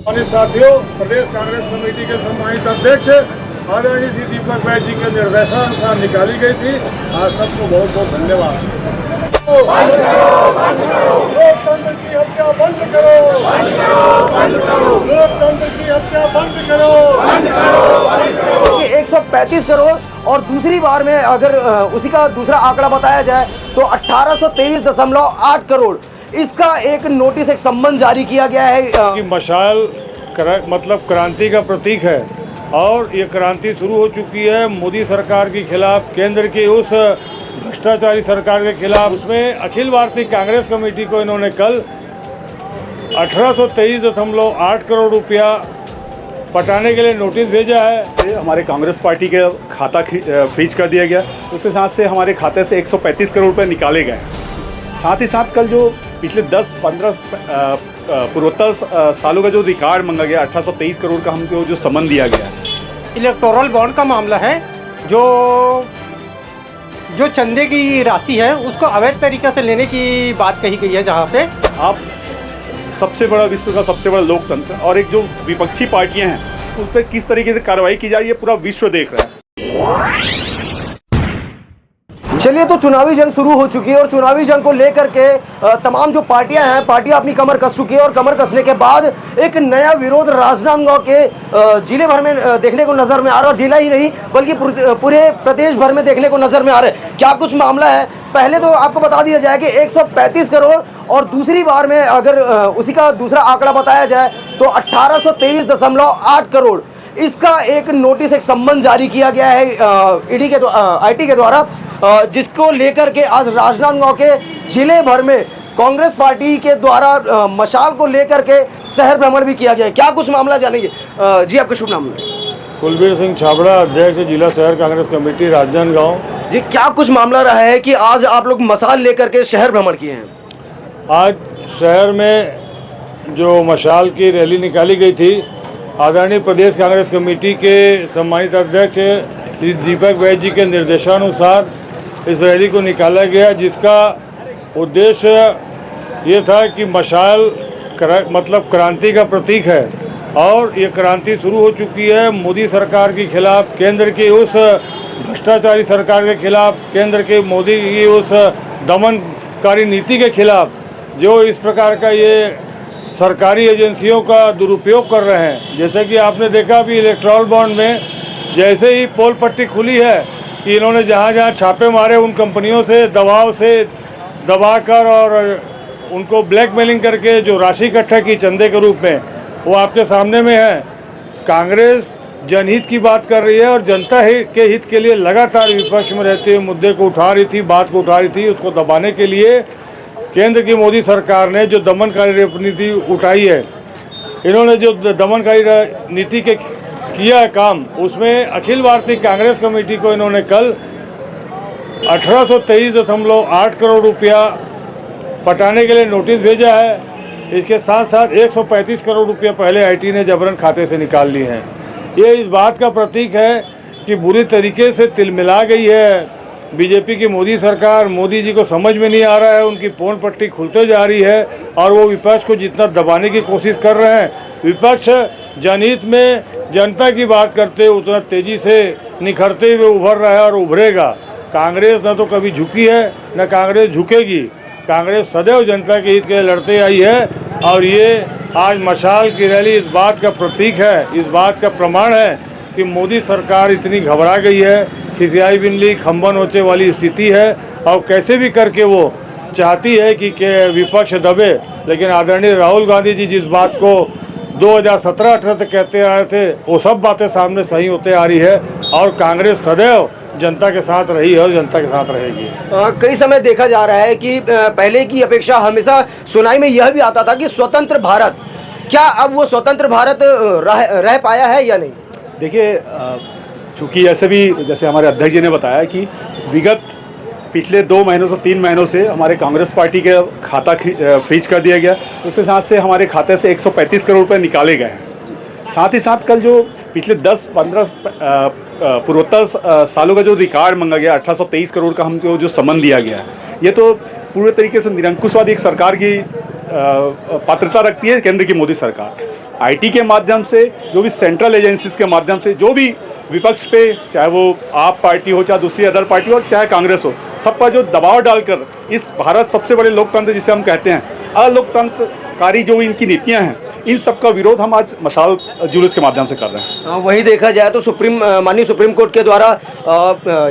माननीय साथियों, प्रदेश कांग्रेस कमेटी के सम्मानित अध्यक्ष आदरणीय श्री दीपक बैज जी के निर्देशानुसार निकाली गई थी। आज सबको बहुत बहुत धन्यवाद। लोकतंत्र की हत्या बंद करो, लोकतंत्र की हत्या बंद करो। 135 करोड़ और दूसरी बार में अगर उसी का दूसरा आंकड़ा बताया जाए तो 1823.8 करोड़ इसका एक नोटिस, एक सम्मन जारी किया गया है कि मशाल मतलब क्रांति का प्रतीक है और ये क्रांति शुरू हो चुकी है मोदी सरकार के खिलाफ, केंद्र की उस भ्रष्टाचारी सरकार के खिलाफ। उसमें अखिल भारतीय कांग्रेस कमेटी को इन्होंने कल 1823.8 करोड़ रुपया पटाने के लिए नोटिस भेजा है। हमारे कांग्रेस पार्टी के खाता फ्रीज कर दिया गया, उसके साथ से हमारे खाते से 135 करोड़ रुपए निकाले गए। साथ ही साथ कल जो पिछले 10-15 पूर्वोत्तर सालों का जो रिकॉर्ड मांगा गया 1823 करोड़ का हमको जो सम्मन दिया गया है। इलेक्टोरल बॉन्ड का मामला है, जो चंदे की राशि है उसको अवैध तरीके से लेने की बात कही गई है। जहाँ पे आप सबसे बड़ा विश्व का सबसे बड़ा लोकतंत्र और एक जो विपक्षी पार्टियां हैं उस पर किस तरीके से कार्रवाई की जा रही है पूरा विश्व देख रहा है। चलिए, तो चुनावी जंग शुरू हो चुकी है और चुनावी जंग को लेकर के तमाम जो पार्टियां हैं, पार्टियां अपनी कमर कस चुकी है और कमर कसने के बाद एक नया विरोध राजनांदगांव के जिले भर में देखने को नजर में आ रहा है। जिला ही नहीं बल्कि पूरे प्रदेश भर में देखने को नजर में आ रहा है। क्या कुछ मामला है, पहले तो आपको बता दिया जाए कि 135 करोड़ और दूसरी बार में अगर उसी का दूसरा आंकड़ा बताया जाए तो 1823.8 करोड़ इसका एक नोटिस, एक सम्मन जारी किया गया है ईडी के आईटी के द्वारा, जिसको लेकर के आज राजनांदगांव के जिले भर में कांग्रेस पार्टी के द्वारा मशाल को लेकर के शहर भ्रमण भी किया गया है। क्या कुछ मामला जानेंगे जी? आपका शुभ नाम है? कुलबीर सिंह छाबड़ा, अध्यक्ष जिला शहर कांग्रेस कमेटी राजनांदगांव जी। क्या कुछ मामला रहा है कि आज आप लोग मशाल लेकर के शहर भ्रमण किए हैं? आज शहर में जो मशाल की रैली निकाली गई थी, आदरणीय प्रदेश कांग्रेस कमेटी के सम्मानित अध्यक्ष श्री दीपक बैज जी के निर्देशानुसार इस रैली को निकाला गया, जिसका उद्देश्य ये था कि मशाल मतलब क्रांति का प्रतीक है और ये क्रांति शुरू हो चुकी है मोदी सरकार के खिलाफ, केंद्र की उस भ्रष्टाचारी सरकार के खिलाफ, केंद्र के मोदी की उस दमनकारी नीति के खिलाफ, जो इस प्रकार का ये सरकारी एजेंसियों का दुरुपयोग कर रहे हैं। जैसे कि आपने देखा भी इलेक्ट्रॉल बॉन्ड में जैसे ही पोल पट्टी खुली है कि इन्होंने जहाँ जहाँ छापे मारे उन कंपनियों से दबाव से दबाकर और उनको ब्लैकमेलिंग करके जो राशि इकट्ठा की चंदे के रूप में, वो आपके सामने में है। कांग्रेस जनहित की बात कर रही है और जनता के हित के लिए लगातार विपक्ष में रहते हुए मुद्दे को उठा रही थी, बात को उठा रही थी। उसको दबाने के लिए केंद्र की मोदी सरकार ने जो दमनकारी नीति उठाई है, इन्होंने जो दमनकारी नीति के किया है काम, उसमें अखिल भारतीय कांग्रेस कमेटी को इन्होंने कल 1823.8 करोड़ रुपया पटाने के लिए नोटिस भेजा है। इसके साथ साथ 135 करोड़ रुपया पहले आईटी ने जबरन खाते से निकाल लिए हैं। ये इस बात का प्रतीक है कि बुरी तरीके से तिलमिला गई है बीजेपी की मोदी सरकार। मोदी जी को समझ में नहीं आ रहा है, उनकी पोल पट्टी खुलते जा रही है और वो विपक्ष को जितना दबाने की कोशिश कर रहे हैं, विपक्ष जनहित में जनता की बात करते उतना तेजी से निखरते हुए उभर रहा है और उभरेगा। कांग्रेस न तो कभी झुकी है न कांग्रेस झुकेगी। कांग्रेस सदैव जनता के हित के लिए लड़ते आई है और ये आज मशाल की रैली इस बात का प्रतीक है, इस बात का प्रमाण है कि मोदी सरकार इतनी घबरा गई है, खिसियाई बिल्ली खंबन नोचे वाली स्थिति है और कैसे भी करके वो चाहती है कि विपक्ष दबे। लेकिन आदरणीय राहुल गांधी जी जिस बात को 2017-18 तक कहते आ रहे थे, वो सब बातें सामने सही होते आ रही है और कांग्रेस सदैव जनता के साथ रही है और जनता के साथ रहेगी। कई समय देखा जा रहा है कि पहले की अपेक्षा हमेशा सुनाई में यह भी आता था कि स्वतंत्र भारत, क्या अब वो स्वतंत्र भारत रह पाया है या नहीं? देखिए, चूँकि ऐसे भी जैसे हमारे अध्यक्ष जी ने बताया कि विगत पिछले 2 महीनों से 3 महीनों से हमारे कांग्रेस पार्टी के खाता फ्रीज कर दिया गया, उसके साथ से हमारे खाते से 135 करोड़ रुपए निकाले गए हैं। साथ ही साथ कल जो पिछले 10-15 पूर्वोत्तर सालों का जो रिकॉर्ड मांगा गया 1823 करोड़ का हमको जो सम्मन दिया गया है, ये तो पूरे तरीके से निरंकुशवादी एक सरकार की पात्रता रखती है केंद्र की मोदी सरकार। आईटी के माध्यम से, जो भी सेंट्रल एजेंसीज के माध्यम से, जो भी विपक्ष पे, चाहे वो आप पार्टी हो, चाहे दूसरी अदर पार्टी हो, चाहे कांग्रेस हो, सब पर जो दबाव डालकर इस भारत सबसे बड़े लोकतंत्र जिसे हम कहते हैं, अलोकतंत्रकारी जो इनकी नीतियां हैं, इन सब का विरोध हम आज मशाल जुलूस के माध्यम से कर रहे हैं। वही देखा जाए तो माननीय सुप्रीम कोर्ट के द्वारा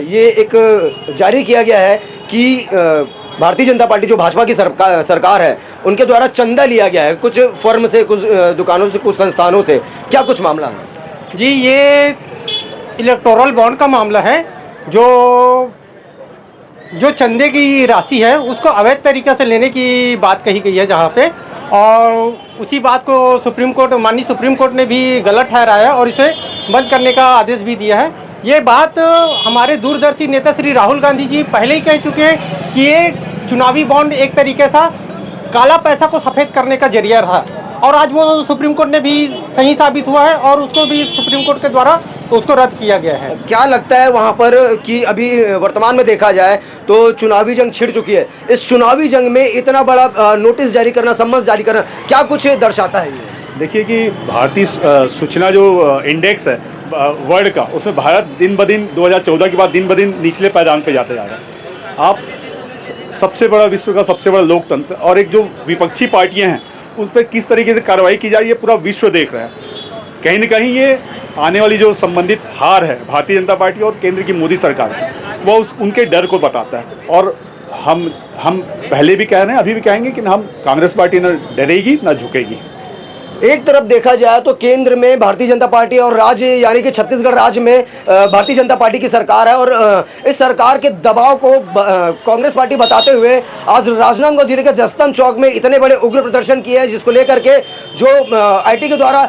ये एक जारी किया गया है कि भारतीय जनता पार्टी जो भाजपा की सरकार है, उनके द्वारा चंदा लिया गया है कुछ फर्म से, कुछ दुकानों से, कुछ संस्थानों से। क्या कुछ मामला है जी? ये इलेक्टोरल बॉन्ड का मामला है। जो चंदे की राशि है उसको अवैध तरीके से लेने की बात कही गई है जहाँ पे, और उसी बात को माननीय सुप्रीम कोर्ट ने भी गलत ठहराया और इसे बंद करने का आदेश भी दिया है। ये बात हमारे दूरदर्शी नेता श्री राहुल गांधी जी पहले ही कह चुके हैं कि ये चुनावी बॉन्ड एक तरीके से काला पैसा को सफ़ेद करने का जरिया रहा, और आज वो सुप्रीम कोर्ट ने भी सही साबित हुआ है और उसको भी सुप्रीम कोर्ट के द्वारा तो उसको रद्द किया गया है। क्या लगता है वहाँ पर कि अभी वर्तमान में देखा जाए तो चुनावी जंग छिड़ चुकी है, इस चुनावी जंग में इतना बड़ा नोटिस जारी करना, सम्मन जारी करना, क्या कुछ दर्शाता है ये? देखिए कि भारतीय सूचना जो इंडेक्स है वर्ल्ड का, उसमें भारत दिन ब दिन 2014 के बाद दिन ब दिन निचले पायदान पे जाते जा रहा है। आप सबसे बड़ा, विश्व का सबसे बड़ा लोकतंत्र, और एक जो विपक्षी पार्टियां हैं उन पर किस तरीके से कार्रवाई की जा रही है, पूरा विश्व देख रहा है। कहीं ना कहीं ये आने वाली जो संबंधित हार है भारतीय जनता पार्टी और केंद्र की मोदी सरकार की, वो उनके डर को बताता है। और हम पहले भी कह रहे हैं, अभी भी कहेंगे कि हम कांग्रेस पार्टी न डरेगी न झुकेगी। एक तरफ देखा जाए तो केंद्र में भारतीय जनता पार्टी और राज्य यानी कि छत्तीसगढ़ राज्य में भारतीय जनता पार्टी की सरकार है, और इस सरकार के दबाव को कांग्रेस पार्टी बताते हुए आज राजनांदगांव जिले के जसतन चौक में इतने बड़े उग्र प्रदर्शन किए हैं, जिसको लेकर के जो आईटी के द्वारा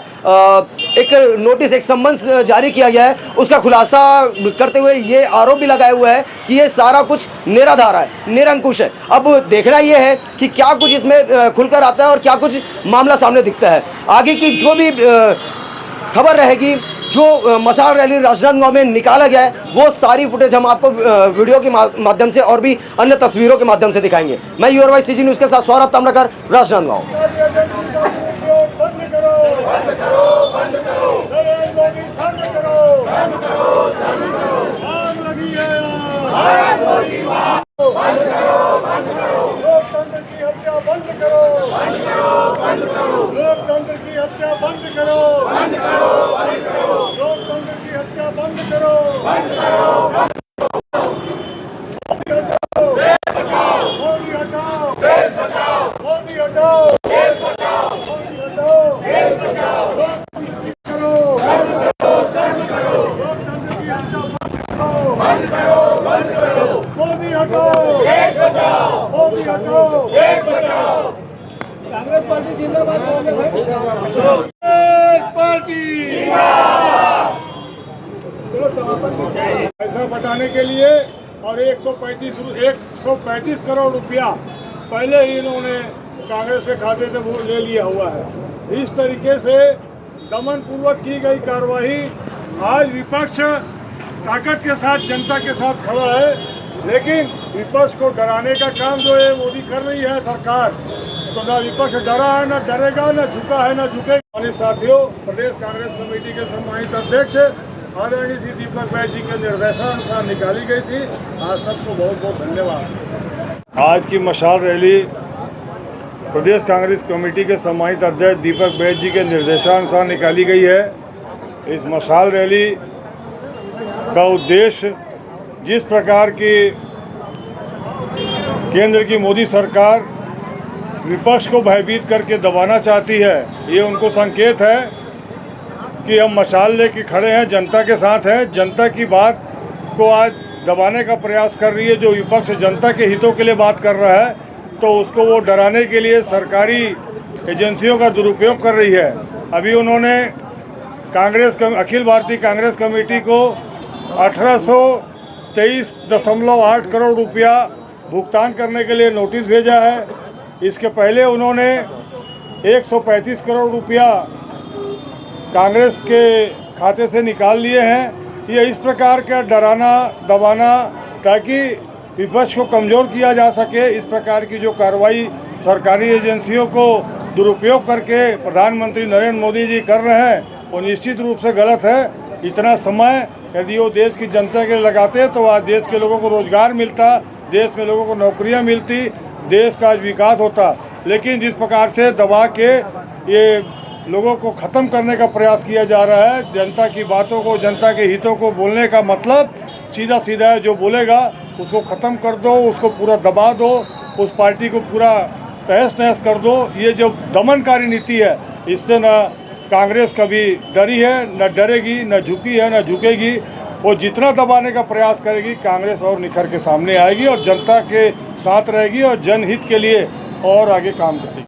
एक नोटिस, एक सम्मन जारी किया गया है, उसका खुलासा करते हुए ये आरोप भी लगाया हुआ है कि ये सारा कुछ निराधार है, निरंकुश है। अब देखना यह है कि क्या कुछ इसमें खुलकर आता है और क्या कुछ मामला सामने दिखता है। आगे की जो भी खबर रहेगी, जो मशाल रैली राजनांदगांव में निकाला गया है, वो सारी फुटेज हम आपको वीडियो के माध्यम से और भी अन्य तस्वीरों के माध्यम से दिखाएंगे। मैं योर वॉइस सीजी न्यूज़ के साथ सौरभ ताम्रकर, राजनांदगांव। लोकतंत्र की हत्या बंद करो, बंद करो, बंद करो, लोकतंत्र की हत्या बंद करो, बंद करो, मोदी हटाओ, देश बचाओ, मोदी हटाओ, देश बचाओ, मोदी हटाओ, देश बचाओ, करो, बंद करो, लोकतंत्र की हत्या बंद करो, बंद करो, मोदी हटाओ, देश बचाओ, मोदी हटाओ, देश बचाओ। कांग्रेस पार्टी जिंदाबाद, कांग्रेस पार्टी पैसा बचाने के लिए और 135 करोड़ रुपया पहले ही इन्होंने कांग्रेस के खाते से वो ले लिया हुआ है। इस तरीके से दमन पूर्वक की गई कार्रवाई, आज विपक्ष ताकत के साथ जनता के साथ खड़ा है, लेकिन विपक्ष को डराने का काम जो है मोदी कर रही है सरकार, तो ना विपक्ष डरा है, ना डरेगा, ना झुका है, ना झुकेगा। और साथियों, प्रदेश कांग्रेस कमेटी के सम्मानित अध्यक्ष आदरणीय श्री दीपक बैज जी के निर्देशानुसार निकाली गई थी। आज सबको बहुत बहुत धन्यवाद। आज की मशाल रैली प्रदेश कांग्रेस कमेटी के सम्मानित अध्यक्ष दीपक बैज जी के निर्देशानुसार निकाली गई है। इस मशाल रैली का उद्देश्य, जिस प्रकार की केंद्र की मोदी सरकार विपक्ष को भयभीत करके दबाना चाहती है, ये उनको संकेत है कि हम मशाल लेके खड़े हैं, जनता के साथ हैं। जनता की बात को आज दबाने का प्रयास कर रही है। जो विपक्ष जनता के हितों के लिए बात कर रहा है, तो उसको वो डराने के लिए सरकारी एजेंसियों का दुरुपयोग कर रही है। अभी उन्होंने अखिल भारतीय कांग्रेस कमेटी को 1823.8 करोड़ रुपया भुगतान करने के लिए नोटिस भेजा है। इसके पहले उन्होंने 135 करोड़ रुपया कांग्रेस के खाते से निकाल लिए हैं। ये इस प्रकार का डराना दबाना, ताकि विपक्ष को कमज़ोर किया जा सके, इस प्रकार की जो कार्रवाई सरकारी एजेंसियों को दुरुपयोग करके प्रधानमंत्री नरेंद्र मोदी जी कर रहे हैं वो निश्चित रूप से गलत है। इतना समय यदि वो देश की जनता के लिए लगाते तो आज देश के लोगों को रोजगार मिलता, देश में लोगों को नौकरियां मिलती, देश का आज विकास होता। लेकिन जिस प्रकार से दबा के ये लोगों को ख़त्म करने का प्रयास किया जा रहा है, जनता की बातों को, जनता के हितों को बोलने का मतलब सीधा सीधा है, जो बोलेगा उसको ख़त्म कर दो, उसको पूरा दबा दो, उस पार्टी को पूरा तहस नहस कर दो। ये जो दमनकारी नीति है, इससे न कांग्रेस कभी डरी है, न डरेगी, न झुकी है, न झुकेगी। वो जितना दबाने का प्रयास करेगी, कांग्रेस और निखर के सामने आएगी और जनता के साथ रहेगी और जनहित के लिए और आगे काम करेगी।